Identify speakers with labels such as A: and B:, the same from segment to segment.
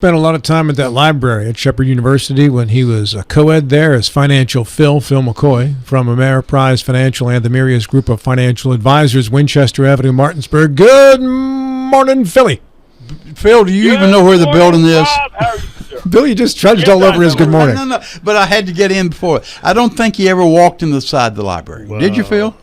A: Spent a lot of time at that library at Shepherd University when he was a co-ed there as Financial Phil McCoy, from Ameriprise Financial and the Mirius Group of Financial Advisors, Winchester Avenue, Martinsburg. Good morning, Philly.
B: Phil, do you even know where the building is?
C: Bob. How are you, sir?
A: Bill, you just trudged all over his good morning.
B: No, but I had to get in before. I don't think he ever walked in the side of the library. Whoa. Did you, Phil?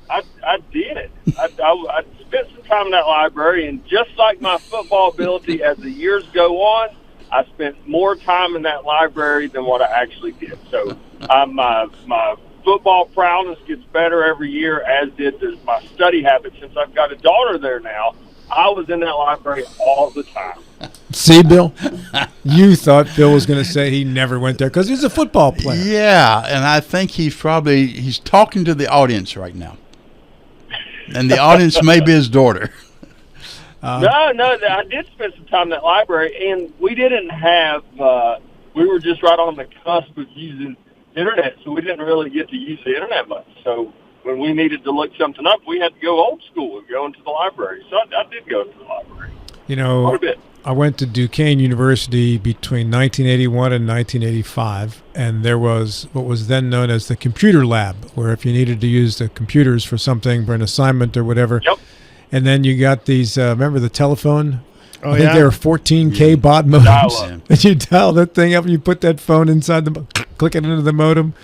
C: I did. I spent some time in that library, and just like my football ability, as the years go on, I spent more time in that library than what I actually did. So my football prowess gets better every year, as did my study habit. Since I've got a daughter there now, I was in that library all the time.
A: See, Bill, you thought Phil was going to say he never went there because he's a football player.
B: Yeah, and I think he's talking to the audience right now. And the audience may be his daughter.
C: No, I did spend some time in that library, and we didn't have we were just right on the cusp of using the Internet, so we didn't really get to use the Internet much. So when we needed to look something up, we had to go old school and go into the library. So I did go to the library.
A: You know,
C: quite a bit.
A: I went to Duquesne University between 1981 and 1985, and there was what was then known as the computer lab, where if you needed to use the computers for something, for an assignment or whatever.
C: Yep.
A: And then you got these, remember the telephone?
D: Oh,
A: I think they were 14K baud modems. And you dial that thing up and you put that phone inside click it into the modem.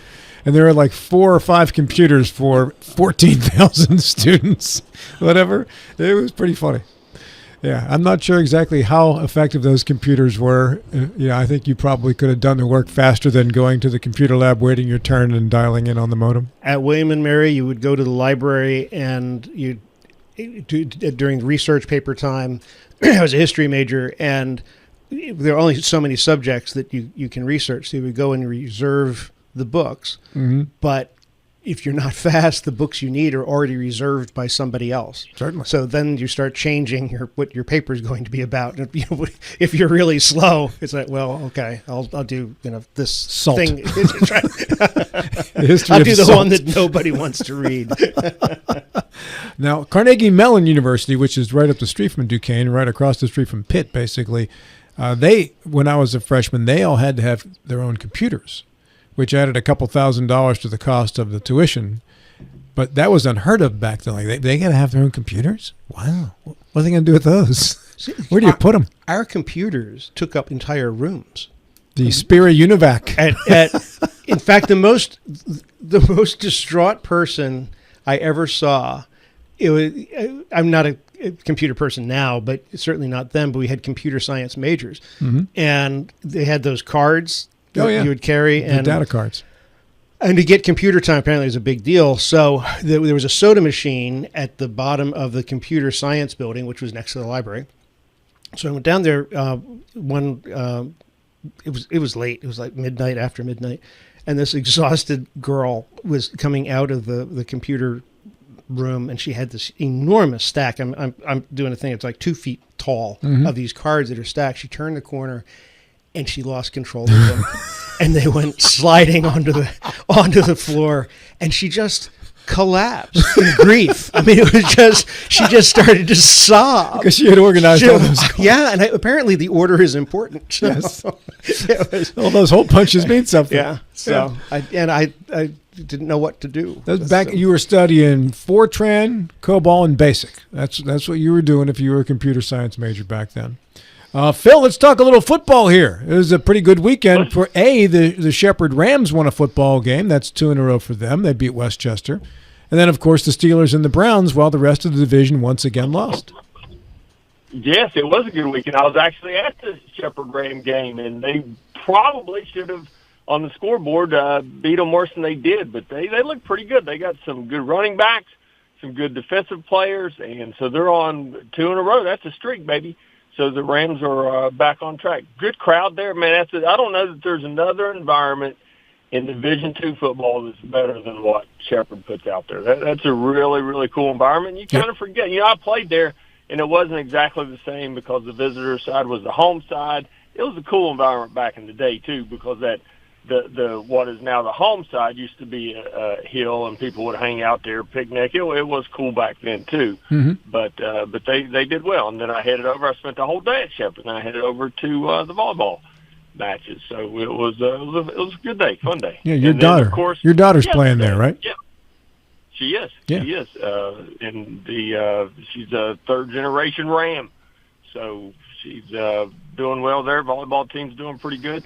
A: And there were like 4 or 5 computers for 14,000 students, whatever. It was pretty funny. Yeah, I'm not sure exactly how effective those computers were. I think you probably could have done the work faster than going to the computer lab, waiting your turn, and dialing in on the modem.
D: At William and Mary, you would go to the library, and during research paper time, I was a history major, and there are only so many subjects that you can research. So you would go and reserve the books, but if you're not fast, the books you need are already reserved by somebody else.
A: Certainly.
D: So then you start changing what your paper is going to be about. And if you're really slow, it's like, well, okay, I'll do this
A: salt
D: thing.
A: I'll
D: do the one that nobody wants to read.
A: Now, Carnegie Mellon University, which is right up the street from Duquesne, right across the street from Pitt, basically, when I was a freshman, they all had to have their own computers, which added a couple $1,000s to the cost of the tuition. But that was unheard of back then. Like they got to have their own computers? Wow. What are they going to do with those? Where do you put them?
D: Our computers took up entire rooms.
A: The Spira Univac.
D: In fact, the most distraught person I ever saw, I'm not a computer person now, but certainly not then, but we had computer science majors. Mm-hmm. And they had those cards you would carry,
A: the data cards.
D: And to get computer time apparently was a big deal. So there was a soda machine at the bottom of the computer science building, which was next to the library. So I went down there. It was late. It was like midnight, after midnight, and this exhausted girl was coming out of the computer room, and she had this enormous stack. I'm doing a thing. It's like 2 feet tall of these cards that are stacked. She turned the corner, and she lost control of them, and they went sliding onto the floor, and she just collapsed in grief. I mean, it was she just started to sob
A: because she had organized all those cards.
D: Yeah, and apparently the order is important.
A: Yes, all those hole punches mean something.
D: Yeah, so yeah. I didn't know what to do.
A: You were studying Fortran, COBOL, and BASIC. That's what you were doing if you were a computer science major back then. Phil, let's talk a little football here. It was a pretty good weekend for the Shepherd Rams won a football game. That's 2 in a row for them. They beat Westchester. And then, of course, the Steelers and the Browns, while the rest of the division once again lost.
C: Yes, it was a good weekend. I was actually at the Shepherd Ram game, and they probably should have, on the scoreboard, beat them worse than they did. But they look pretty good. They got some good running backs, some good defensive players, and so they're on 2 in a row. That's a streak, baby. So the Rams are back on track. Good crowd there, man. I don't know that there's another environment in Division II football that's better than what Shepherd puts out there. That's a really, really cool environment. You kind of forget. I played there, and it wasn't exactly the same because the visitor side was the home side. It was a cool environment back in the day, too, because that the what is now the home side used to be a hill, and people would hang out there, picnic. It was cool back then too, but they did well. And then I headed over. I spent the whole day at Shepherd, and I headed over to the volleyball matches. So it was a good day, fun day.
A: Yeah, your daughter, of course, your daughter's playing there, right?
C: Yeah, she is.
A: Yeah.
C: She is. And she's a third generation Ram, so she's doing well there. Volleyball team's doing pretty good,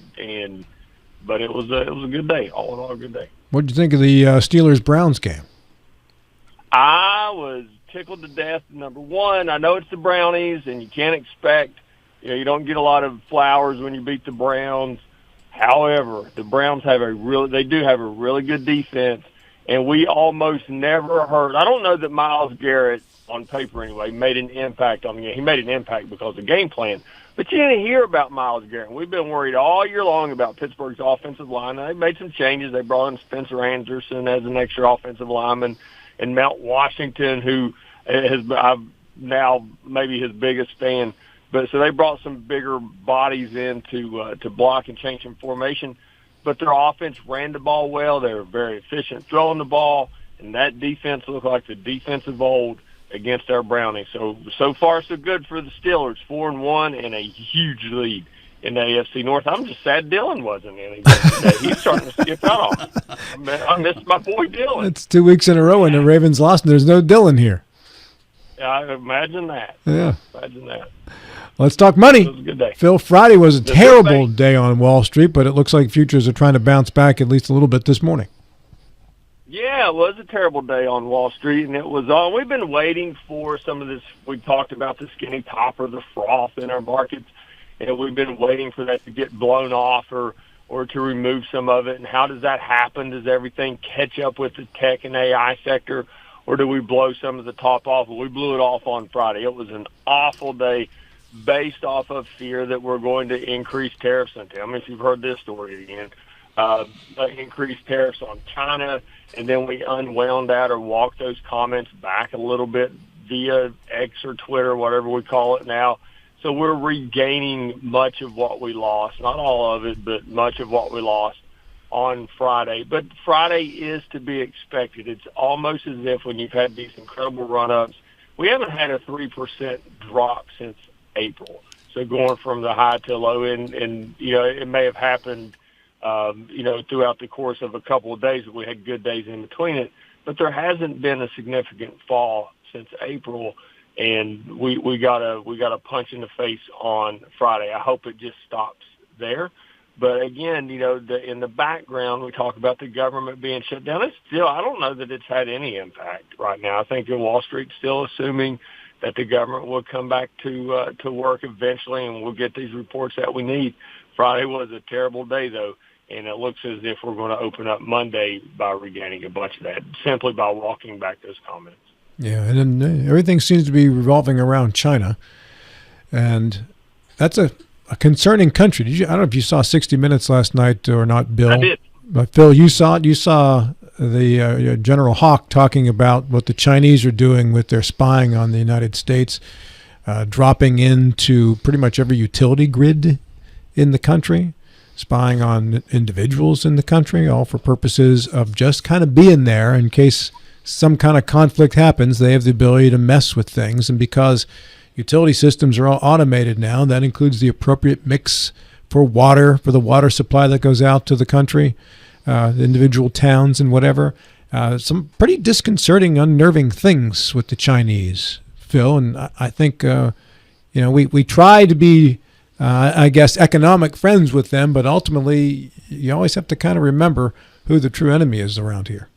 C: but it was a good day. All in all, a good day.
A: What did you think of the Steelers-Browns game?
C: I was tickled to death. Number one, I know it's the Brownies, and you can't expect, you don't get a lot of flowers when you beat the Browns. However, the Browns they do have a really good defense, and we almost never heard. I don't know that Myles Garrett, on paper anyway, made an impact on the game. He made an impact because of the game plan. But you didn't hear about Myles Garrett. We've been worried all year long about Pittsburgh's offensive line. They made some changes. They brought in Spencer Anderson as an extra offensive lineman, and Mount Washington, who I'm now maybe his biggest fan. But so they brought some bigger bodies in to block and change some formation. But their offense ran the ball well. They were very efficient throwing the ball, and that defense looked like the defense of old against our Brownies. So far, so good for the Steelers, 4-1 and a huge lead in the AFC North. I'm just sad Dylan wasn't in it. He's starting to skip out on. I missed my boy Dylan.
A: It's 2 weeks in a row, and the Ravens lost, and there's no Dylan here.
C: I imagine that.
A: Yeah.
C: Imagine that.
A: Let's talk money.
C: It was a good day.
A: Phil, Friday was a terrible day on Wall Street, but it looks like futures are trying to bounce back at least a little bit this morning.
C: Yeah, it was a terrible day on Wall Street, and it was on. We've been waiting for some of this. We talked about the skinny topper, the froth in our markets, and we've been waiting for that to get blown off or to remove some of it. And how does that happen? Does everything catch up with the tech and AI sector, or do we blow some of the top off? Well, we blew it off on Friday. It was an awful day based off of fear that we're going to increase tariffs. And tell me if you've heard this story again. Increased tariffs on China, and then we unwound that or walked those comments back a little bit via X or Twitter, whatever we call it now. So we're regaining much of what we lost, not all of it, but much of what we lost on Friday. But Friday is to be expected. It's almost as if when you've had these incredible run-ups, we haven't had a 3% drop since April. So going from the high to low, and it may have happened throughout the course of a couple of days. We had good days in between it, but there hasn't been a significant fall since April, and we got a punch in the face on Friday. I hope it just stops there. But again, in the background, we talk about the government being shut down. I don't know that it's had any impact right now. I think Wall Street's still assuming that the government will come back to work eventually, and we'll get these reports that we need. Friday was a terrible day, though. And it looks as if we're going to open up Monday by regaining a bunch of that, simply by walking back those comments.
A: Yeah, and then everything seems to be revolving around China. And that's a concerning country. I don't know if you saw 60 Minutes last night or not, Bill.
C: I did.
A: But Phil, you saw it. You saw the General Hawk talking about what the Chinese are doing with their spying on the United States, dropping into pretty much every utility grid in the country, spying on individuals in the country, all for purposes of just kind of being there in case some kind of conflict happens. They have the ability to mess with things. And because utility systems are all automated now, that includes the appropriate mix for water, for the water supply that goes out to the country, the individual towns and whatever. Some pretty disconcerting, unnerving things with the Chinese, Phil. And I think, we try to be economic friends with them, but ultimately you always have to kind of remember who the true enemy is around here.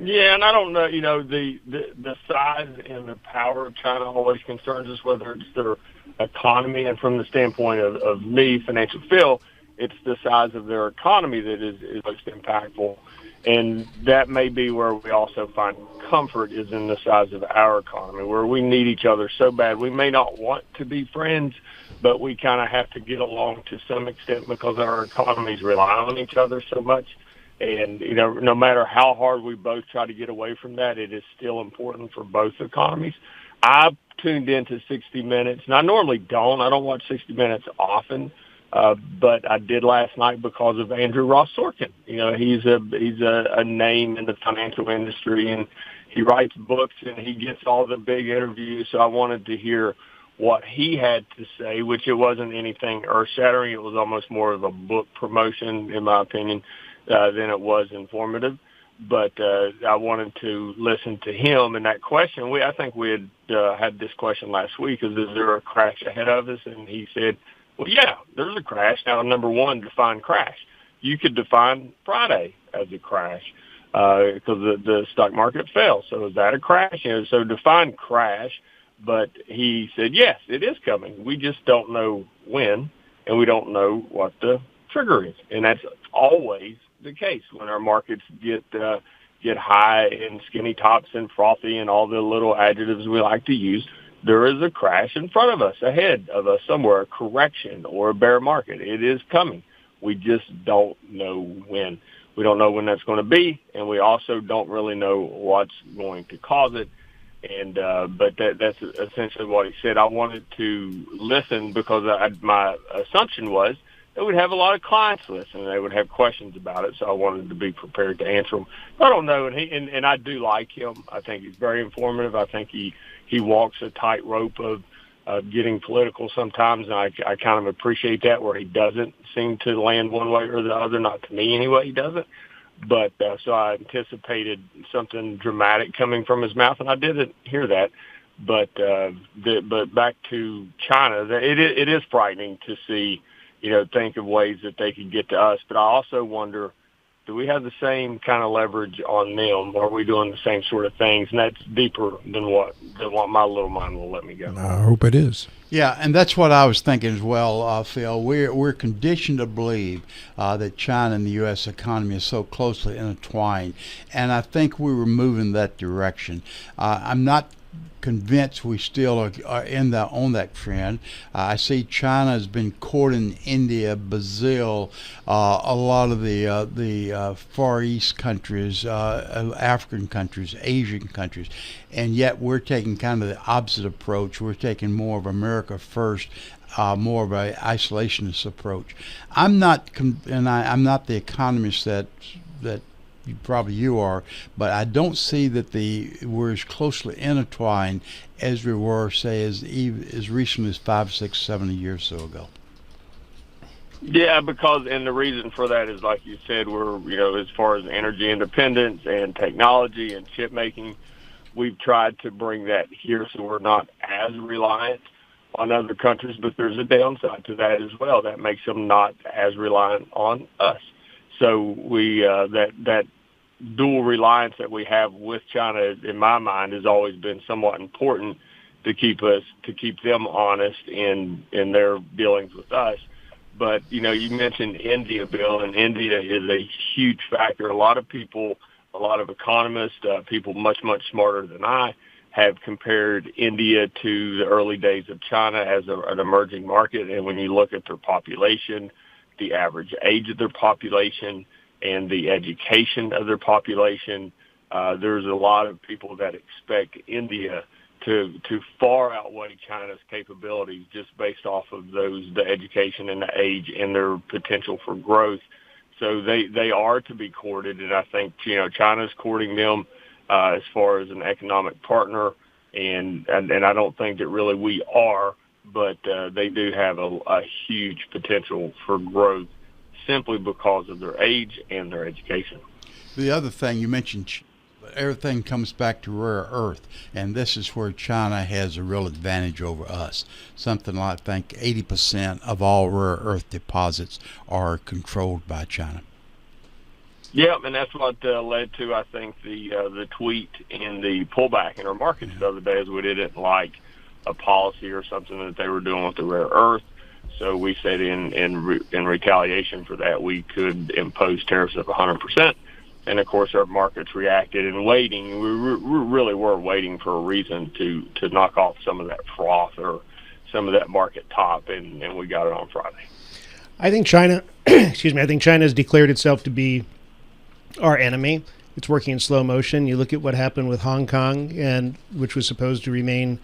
C: Yeah, and I don't know, the size and the power of China always concerns us, whether it's their economy, and from the standpoint of me, Financial Phil, it's the size of their economy that is most impactful. And that may be where we also find comfort, is in the size of our economy, where we need each other so bad. We may not want to be friends, but we kind of have to get along to some extent because our economies rely on each other so much. And, no matter how hard we both try to get away from that, it is still important for both economies. I tuned into 60 Minutes, and I normally don't. I don't watch 60 Minutes often, But I did last night because of Andrew Ross Sorkin. You know, he's a name in the financial industry, and he writes books and he gets all the big interviews. So I wanted to hear what he had to say, which it wasn't anything earth-shattering. It was almost more of a book promotion, in my opinion, than it was informative. But I wanted to listen to him. And that question, I think we had had this question last week, is there a crash ahead of us? And he said, well, yeah, there's a crash. Now, number one, define crash. You could define Friday as a crash because the stock market fell. So is that a crash? You know, so define crash. But he said, yes, it is coming. We just don't know when, and we don't know what the trigger is. And that's always the case when our markets get high and skinny tops and frothy and all the little adjectives we like to use. There is a crash in front of us, ahead of us somewhere, a correction or a bear market. It is coming. We just don't know when. We don't know when that's going to be, and we also don't really know what's going to cause it. And but that's essentially what he said. I wanted to listen because my assumption was that we'd have a lot of clients listen, and they would have questions about it. So I wanted to be prepared to answer them. I don't know, and I do like him. I think he's very informative. I think he walks a tightrope of getting political sometimes, and I kind of appreciate that, where he doesn't seem to land one way or the other. Not to me anyway, he doesn't. But so I anticipated something dramatic coming from his mouth, and I didn't hear that. But back to China, it is frightening to see, think of ways that they could get to us. But I also wonder, do we have the same kind of leverage on them? Are we doing the same sort of things? And that's deeper than what my little mind will let me go.
A: I hope it is.
B: Yeah, and that's what I was thinking as well, Phil. We're conditioned to believe that China and the U.S. economy is so closely intertwined, and I think we were moving that direction. I'm not convinced we still are on that trend. I see China has been courting India, Brazil, a lot of the Far East countries, African countries, Asian countries, and yet we're taking kind of the opposite approach. We're taking more of America first, more of an isolationist approach. I'm not the economist that probably you are, but I don't see that we're as closely intertwined as we were, say, as recently as 5, 6, 7 years or so ago.
C: Yeah, and the reason for that is, like you said, we're, as far as energy independence and technology and chip making, we've tried to bring that here so we're not as reliant on other countries, but there's a downside to that as well. That makes them not as reliant on us. So that dual reliance that we have with China, in my mind, has always been somewhat important to keep them honest in their dealings with us. But you mentioned India, Bill, and India is a huge factor. A lot of people, a lot of economists, people much smarter than I, have compared India to the early days of China as an emerging market. And when you look at their population, the average age of their population, and the education of their population, there's a lot of people that expect India to far outweigh China's capabilities just based off of the education and the age and their potential for growth. So they are to be courted, and I think China's courting them as far as an economic partner, and I don't think that really we are, but they do have a huge potential for growth, simply because of their age and their education.
B: The other thing you mentioned, everything comes back to rare earth, and this is where China has a real advantage over us. Something like, I think, 80% of all rare earth deposits are controlled by China.
C: Yeah, and that's what led to, I think, the tweet and the pullback in our markets the other day, as we didn't like a policy or something that they were doing with the rare earth. So we said in retaliation for that, we could impose tariffs of 100%. And, of course, our markets reacted and waiting. We really were waiting for a reason to knock off some of that froth or some of that market top, and we got it on Friday.
D: I think China, I think China has declared itself to be our enemy. It's working in slow motion. You look at what happened with Hong Kong, which was supposed to remain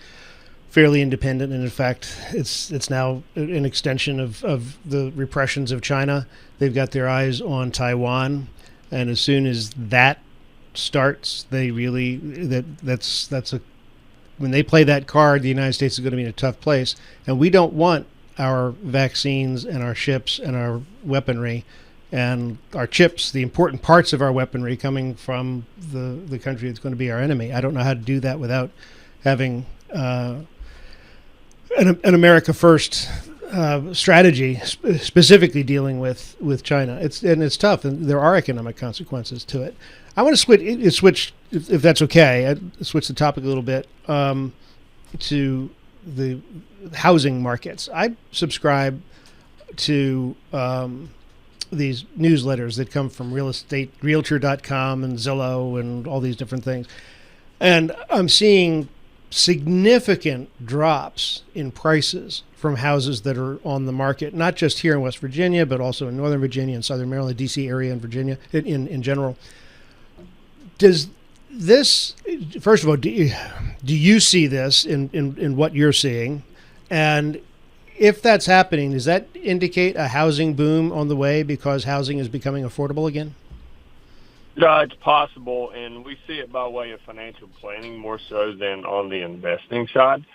D: fairly independent, and in fact, it's now an extension of the repressions of China. They've got their eyes on Taiwan, and as soon as that starts, they really that's a when they play that card, the United States is going to be in a tough place, and we don't want our vaccines and our ships and our weaponry and our chips, the important parts of our weaponry, coming from the country that's going to be our enemy. I don't know how to do that without having an America First strategy specifically dealing with China. It's tough, and there are economic consequences to it. I want to switch if that's okay. I switch the topic a little bit to the housing markets. I subscribe to these newsletters that come from realtor.com and Zillow and all these different things. And I'm seeing significant drops in prices from houses that are on the market, not just here in West Virginia, but also in Northern Virginia and Southern Maryland, D.C. area, and Virginia in general. Does this, first of all, do you see this in what you're seeing? And if that's happening, does that indicate a housing boom on the way because housing is becoming affordable again?
C: No, it's possible, and we see it by way of financial planning more so than on the investing side.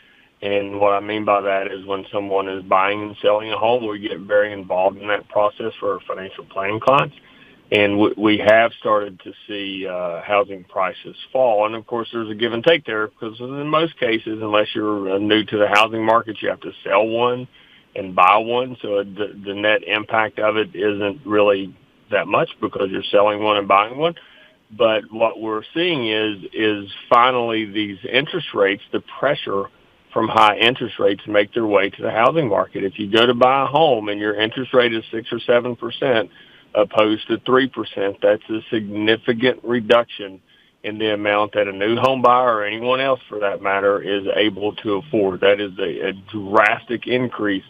C: And what I mean by that is when someone is buying and selling a home, we get very involved in that process for our financial planning clients. And we have started to see housing prices fall. And, of course, there's a give and take there because in most cases, unless you're new to the housing market, you have to sell one and buy one. So the net impact of it isn't really that much because you're selling one and buying one. But what we're seeing is finally these interest rates, the pressure from high interest rates make their way to the housing market. If you go to buy a home and your interest rate is 6 or 7%, opposed to 3%, that's a significant reduction in the amount that a new home buyer or anyone else for that matter is able to afford. That is a drastic increase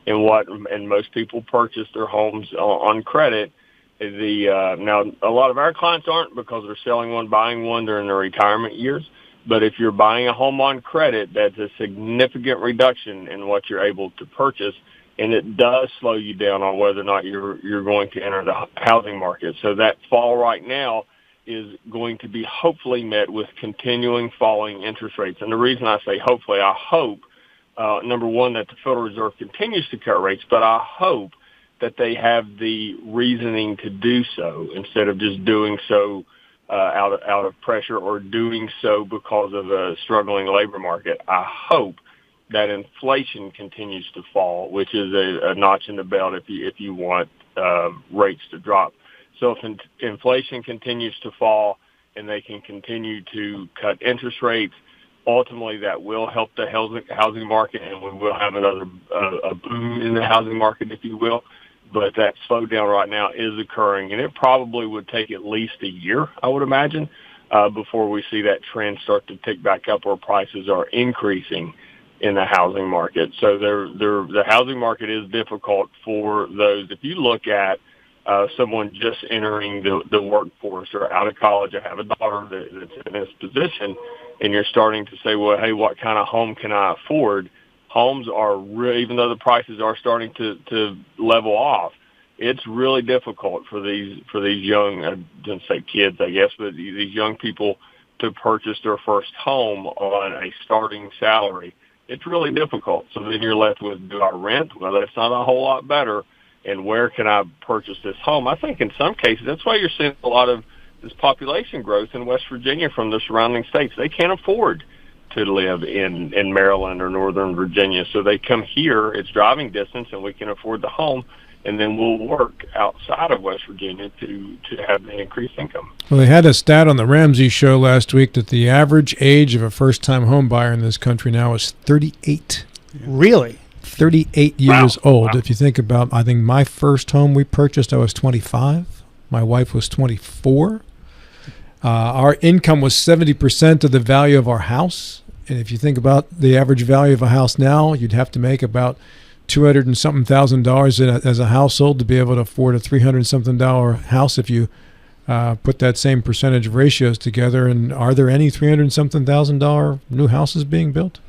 C: in and most people purchase their homes on credit. Now, a lot of our clients aren't because they're selling one, buying one during their retirement years. But if you're buying a home on credit, that's a significant reduction in what you're able to purchase. And it does slow you down on whether or not you're going to enter the housing market. So that fall right now is going to be hopefully met with continuing falling interest rates. And the reason I say hopefully, I hope, number one, that the Federal Reserve continues to cut rates, but I hope that they have the reasoning to do so instead of just doing so out of pressure or doing so because of a struggling labor market. I hope that inflation continues to fall, which is a notch in the belt if you want rates to drop. So if inflation continues to fall and they can continue to cut interest rates, ultimately that will help the housing market, and we will have another a boom in the housing market, if you will. But that slowdown right now is occurring, and it probably would take at least a year, I would imagine, before we see that trend start to tick back up where prices are increasing in the housing market. So the housing market is difficult for those. If you look at someone just entering the workforce or out of college, I have a daughter that's in this position, and you're starting to say, well, hey, what kind of home can I afford? Homes are really, even though the prices are starting to level off, it's really difficult for these young, I didn't say kids, I guess, but these young people to purchase their first home on a starting salary. It's really difficult. So then you're left with, do I rent? Well, that's not a whole lot better. And where can I purchase this home? I think in some cases, that's why you're seeing a lot of this population growth in West Virginia from the surrounding states. They can't afford to live in Maryland or Northern Virginia. So they come here, it's driving distance, and we can afford the home, and then we'll work outside of West Virginia to have the increased income.
A: Well, they had a stat on the Ramsey show last week that the average age of a first-time home buyer in this country now is 38.
D: Really?
A: 38 years old.
C: Wow.
A: If you think about, I think my first home we purchased, I was 25. My wife was 24. Our income was 70% of the value of our house. And if you think about the average value of a house now, you'd have to make about $200 and something thousand as a household to be able to afford a $300 something house if you put that same percentage of ratios together. And are there any $300 something thousand new houses being built?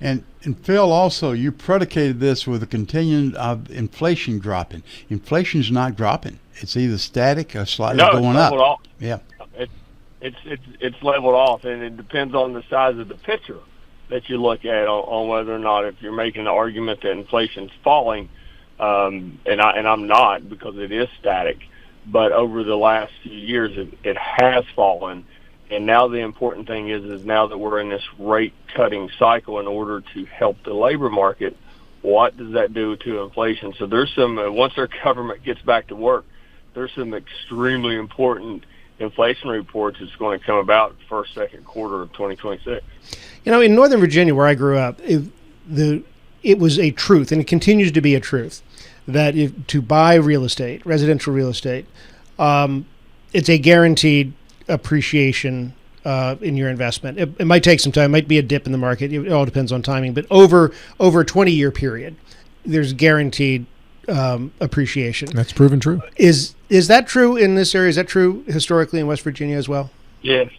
B: And Phil, also, you predicated this with a continuing of inflation dropping. Inflation's not dropping. It's either static or slightly going up.
C: Off.
B: Yeah.
C: It's leveled off, and it depends on the size of the picture that you look at on whether or not, if you're making the argument that inflation's falling, and I'm not, because it is static, but over the last few years it has fallen. And now the important thing is now that we're in this rate-cutting cycle in order to help the labor market, what does that do to inflation? So there's some, once our government gets back to work, there's some extremely important inflation reports that's going to come about first, second quarter of 2026.
D: In Northern Virginia, where I grew up, it was a truth, and it continues to be a truth, that to buy real estate, residential real estate, it's a guaranteed appreciation in your investment. It might take some time, it might be a dip in the market. It all depends on timing, but over a 20-year period, there's guaranteed appreciation.
A: That's proven true.
D: Is that true in this area? Is that true historically in West Virginia as well?
C: Yes.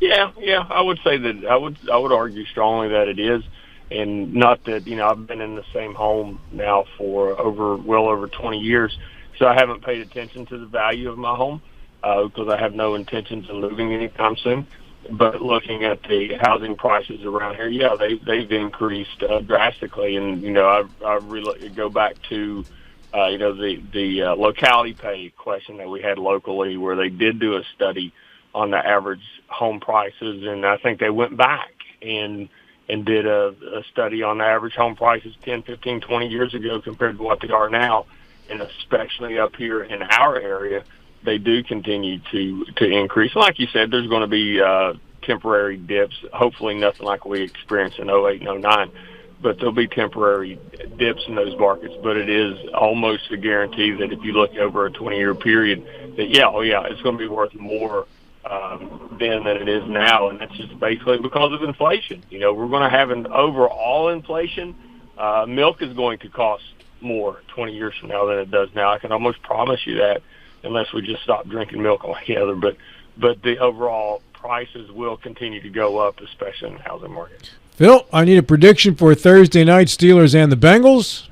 C: Yeah. I would say that I would argue strongly that it is, and not that I've been in the same home now for well over 20 years, so I haven't paid attention to the value of my home. Because I have no intentions of moving anytime soon. But looking at the housing prices around here, yeah, they've increased drastically. And I really go back to the locality pay question that we had locally, where they did do a study on the average home prices, and I think they went back and did a study on the average home prices 10, 15, 20 years ago compared to what they are now, and especially up here in our area. They do continue to increase. Like you said, there's going to be temporary dips, hopefully nothing like we experienced in 08 and 09, but there'll be temporary dips in those markets. But it is almost a guarantee that if you look over a 20-year period, that, it's going to be worth more then than it is now. And that's just basically because of inflation. We're going to have an overall inflation. Milk is going to cost more 20 years from now than it does now. I can almost promise you that, unless we just stop drinking milk altogether. But the overall prices will continue to go up, especially in the housing market.
A: Phil, I need a prediction for Thursday night, Steelers and the Bengals.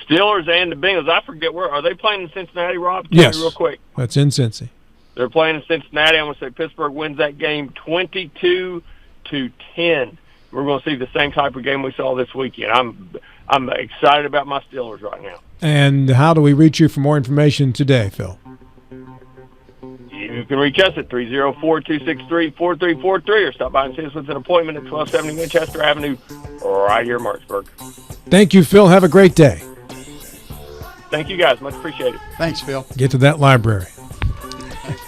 C: Steelers and the Bengals. I forget where. Are they playing in Cincinnati, Rob? Tell
A: Yes.
C: me real quick.
A: That's in Cincy.
C: They're playing in Cincinnati. I'm going to say Pittsburgh wins that game 22-10. We're going to see the same type of game we saw this weekend. I'm excited about my Steelers right now.
A: And how do we reach you for more information today, Phil?
C: You can reach us at 304-263-4343 or stop by and see us with an appointment at 1270 Winchester Avenue right here in Martinsburg.
A: Thank you, Phil. Have a great day.
C: Thank you, guys. Much appreciated.
B: Thanks, Phil.
A: Get to that library.